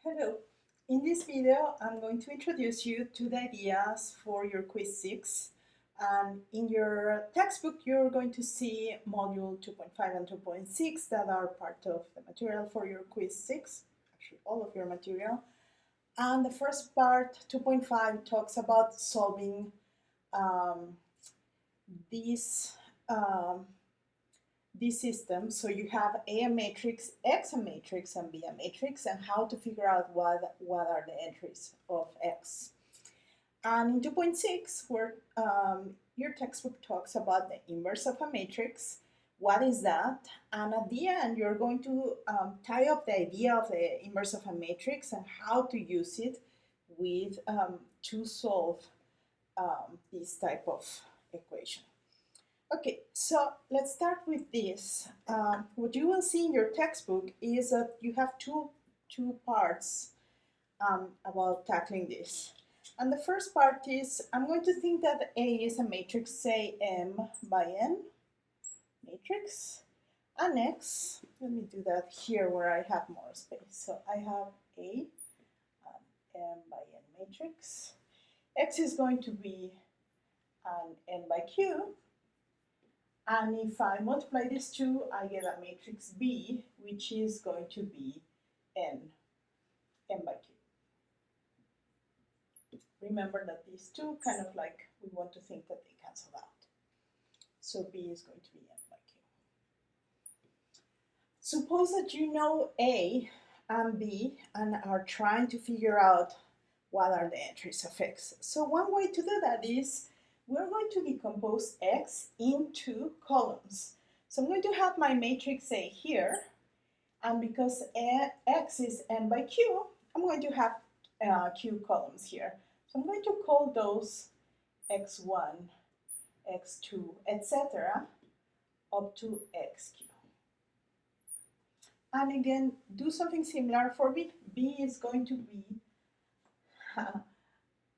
Hello. In this video, I'm going to introduce you to the ideas for your quiz 6. And in your textbook, you're going to see module 2.5 and 2.6 that are part of the material for your quiz 6, actually all of your material. And the first part, 2.5, talks about solving these this system. So you have A matrix, X a matrix, and B a matrix, and how to figure out what are the entries of X. And in 2.6, where your textbook talks about the inverse of a matrix, what is that? And at the end, you're going to tie up the idea of the inverse of a matrix and how to use it with to solve this type of equation. Okay, so let's start with this. What you will see in your textbook is that you have two parts about tackling this. And the first part is, I'm going to think that A is a matrix, say M by N matrix, and X, let me do that here where I have more space. So I have A and M by N matrix. X is going to be an N by Q. And if I multiply these two, I get a matrix B, which is going to be N by Q. Remember that these two kind of like, we want to think that they cancel out. So B is going to be N by Q. Suppose that you know A and B and are trying to figure out what are the entries of X. So one way to do that is, we're going to decompose X into columns. So I'm going to have my matrix A here, and because X is N by Q, I'm going to have Q columns here. So I'm going to call those X1, X2, etc. up to XQ. And again, do something similar for B. B is going to be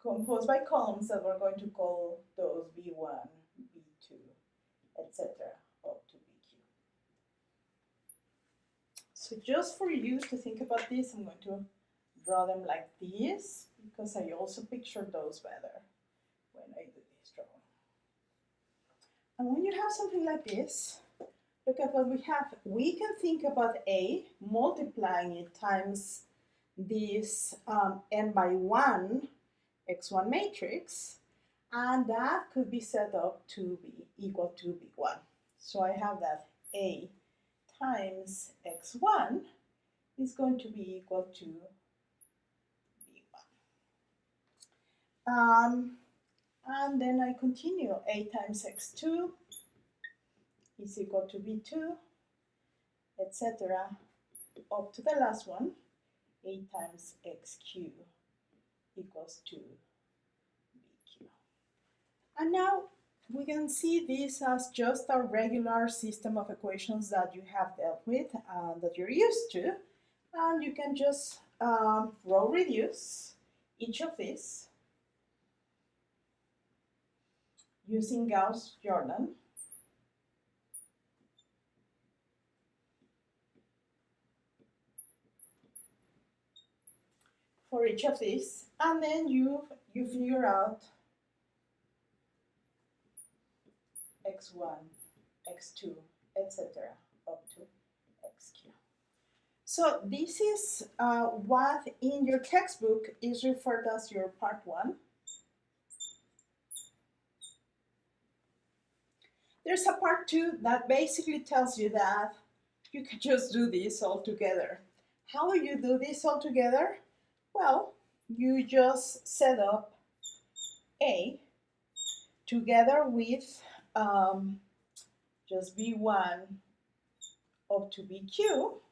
composed by columns that we're going to call those B1, B2, etc. up to BQ. So just for you to think about this, I'm going to draw them like this, because I also picture those better when I do this drawing. And when you have something like this, look at what we have. We can think about A, multiplying it times this N by 1 X1 matrix, and that could be set up to be equal to B1. So I have that A times X1 is going to be equal to B1. And then I continue. A times X2 is equal to B2, etc. up to the last one, A times XQ equals to BQ. And now we can see this as just a regular system of equations that you have dealt with and that you're used to. And you can just row reduce each of these using Gauss-Jordan. For each of these, and then you figure out X1, X2, etc. up to XQ. So this is what in your textbook is referred as your part 1. There's a part 2 that basically tells you that you can just do this all together. How do you do this all together? Well, you just set up A together with just B1 up to BQ,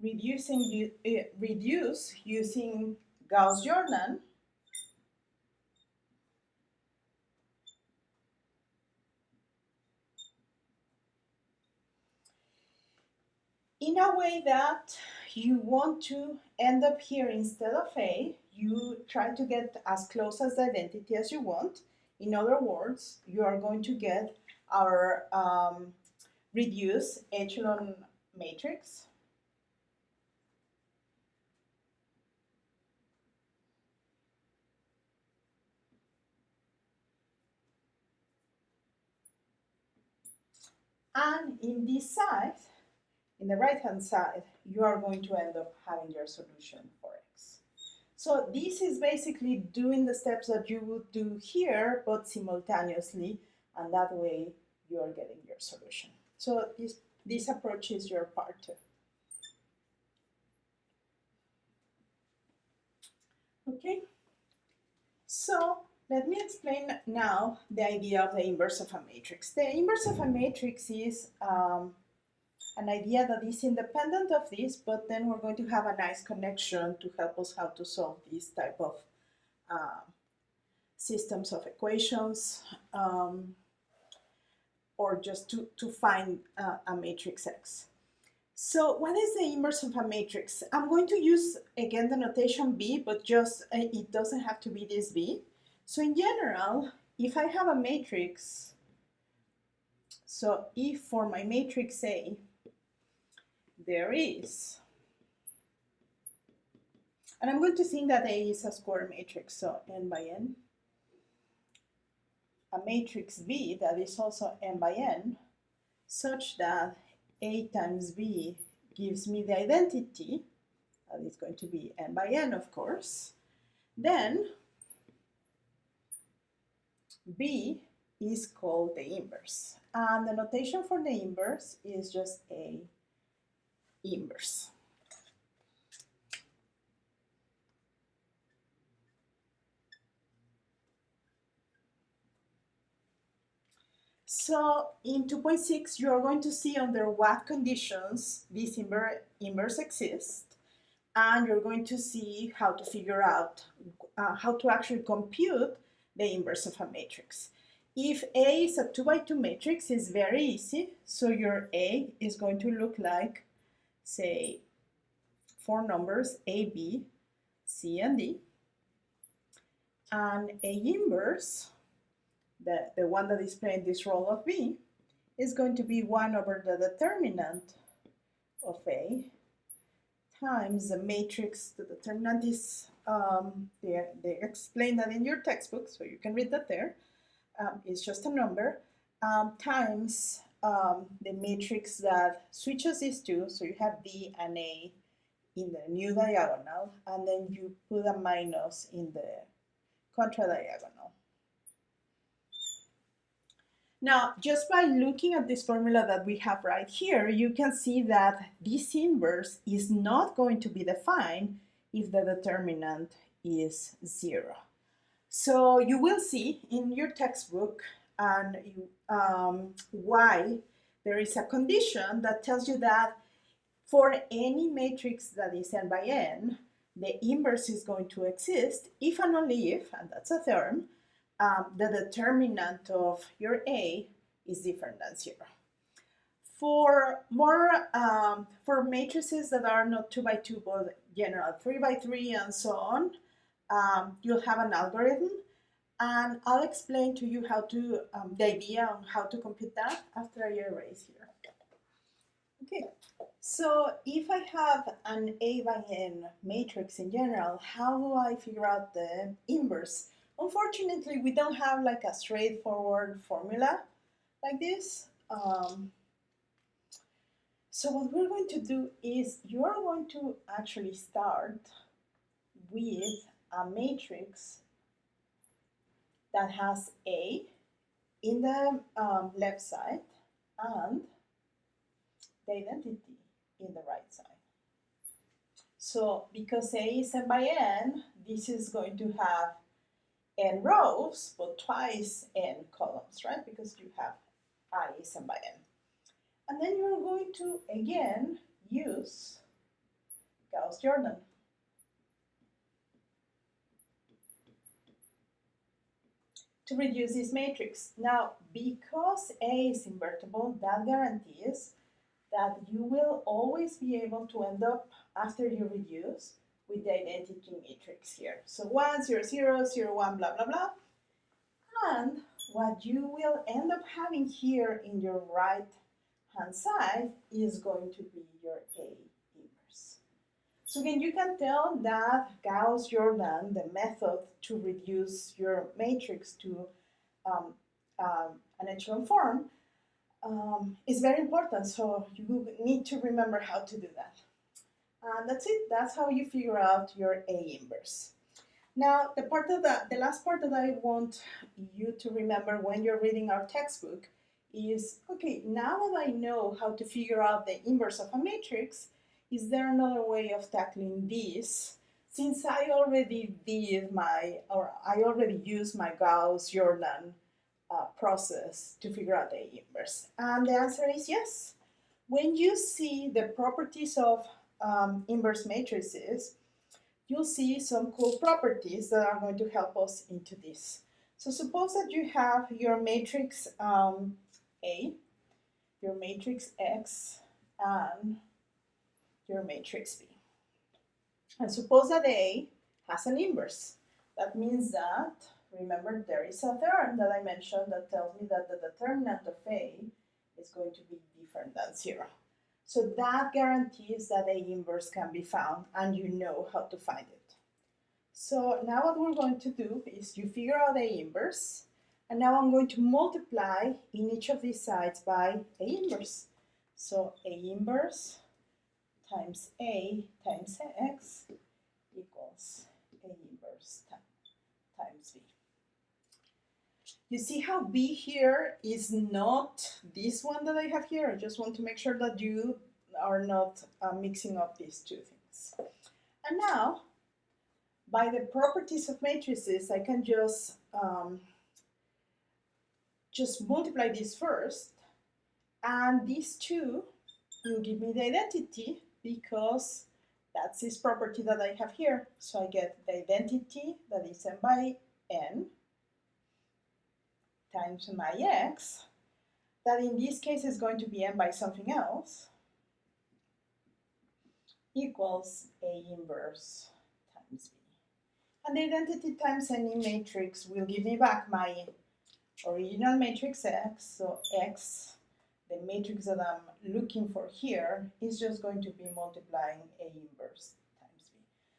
reduce using Gauss-Jordan, in a way that you want to end up here instead of A. You try to get as close as the identity as you want. In other words, you are going to get our reduced echelon matrix And in this side, in the right-hand side, you are going to end up having your solution for x. So this is basically doing the steps that you would do here, but simultaneously, and that way you are getting your solution. So this approach is your part 2. Okay, so let me explain now the idea of the inverse of a matrix. The inverse of a matrix is an idea that is independent of this, but then we're going to have a nice connection to help us how to solve this type of systems of equations, or just to find a matrix X. So what is the inverse of a matrix? I'm going to use, again, the notation B, but just it doesn't have to be this B. So in general, if I have a matrix, so if for my matrix A, there is, and I'm going to think that A is a square matrix, so n by n, a matrix B that is also n by n, such that A times B gives me the identity, and it's going to be n by n, of course, then B is called the inverse. And the notation for the inverse is just A inverse. So in 2.6, you are going to see under what conditions this inverse exists, and you're going to see how to figure out how to actually compute the inverse of a matrix. If A is a 2 by 2 matrix, it's very easy. So your A is going to look like, say, 4 numbers, A, B, C, and D. And A inverse, the one that is playing this role of B, is going to be 1 over the determinant of A times the matrix. The determinant is, they explain that in your textbook, so you can read that there. It's just a number, times the matrix that switches these two, so you have D and A in the new diagonal, and then you put a minus in the contra-diagonal. Now, just by looking at this formula that we have right here, you can see that this inverse is not going to be defined if the determinant is 0. So you will see in your textbook and why there is a condition that tells you that for any matrix that is n by n, the inverse is going to exist if and only if, and that's a theorem, the determinant of your A is different than 0. For more, for matrices that are not 2 by 2 but general 3 by 3 and so on, you'll have an algorithm, and I'll explain to you how to, the idea on how to compute that after I erase here. Okay, so if I have an A by n matrix in general, how do I figure out the inverse? Unfortunately, we don't have like a straightforward formula like this. So what we're going to do is you're going to actually start with a matrix that has A in the left side and the identity in the right side. So because A is n by n, this is going to have n rows, but twice n columns, right? Because you have I is n by n. And then you're going to, again, use Gauss-Jordan. To reduce this matrix. Now, because A is invertible, that guarantees that you will always be able to end up, after you reduce, with the identity matrix here. So 1, 0, 0, 0, 1, blah, blah, blah. And what you will end up having here in your right-hand side is going to be your A inverse. So again, you can tell that Gauss-Jordan, the method to reduce your matrix to an echelon form, is very important. So you need to remember how to do that. And that's it. That's how you figure out your A inverse. Now, the last part that I want you to remember when you're reading our textbook is, okay, now that I know how to figure out the inverse of a matrix, is there another way of tackling this? Since I already I already used my Gauss-Jordan process to figure out the inverse. And the answer is yes. When you see the properties of inverse matrices, you'll see some cool properties that are going to help us into this. So suppose that you have your matrix A, your matrix X, and your matrix B. And suppose that A has an inverse. That means that, remember, there is a theorem that I mentioned that tells me that the determinant of A is going to be different than 0. So that guarantees that A inverse can be found, and you know how to find it. So now what we're going to do is you figure out A inverse, and now I'm going to multiply in each of these sides by A inverse. So A inverse times A times X equals A inverse times B. You see how B here is not this one that I have here? I just want to make sure that you are not mixing up these two things. And now, by the properties of matrices, I can just multiply this first, and these two will give me the identity because that's this property that I have here. So I get the identity that is n by n times my x, that in this case is going to be n by something else, equals A inverse times B. And the identity times any matrix will give me back my original matrix X, so X, the matrix that I'm looking for here, is just going to be multiplying A inverse times B.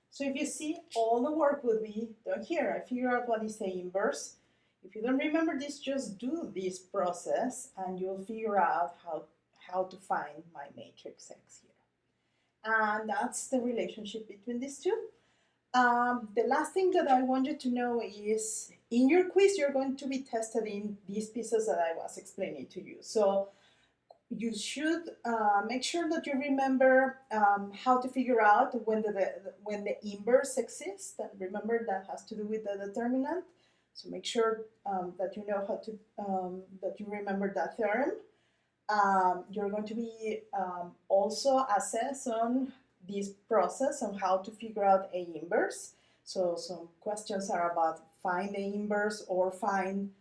So if you see, all the work will be done here. I figure out what is A inverse. If you don't remember this, just do this process and you'll figure out how to find my matrix X here. And that's the relationship between these two. The last thing that I want you to know is, in your quiz, you're going to be tested in these pieces that I was explaining to you. So you should make sure that you remember how to figure out when the inverse exists. And remember, that has to do with the determinant. So make sure that you know how to, that you remember that theorem. You're going to be also assessed on this process on how to figure out A inverse. So some questions are about find A inverse or find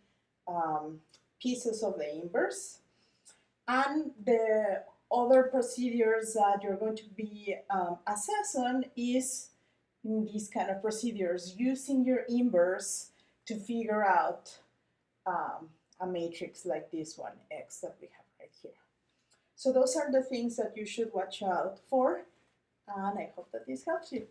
pieces of the inverse. And the other procedures that you're going to be assessed on is in these kind of procedures, using your inverse to figure out a matrix like this one, X, that we have right here. So those are the things that you should watch out for, and I hope that this helps you.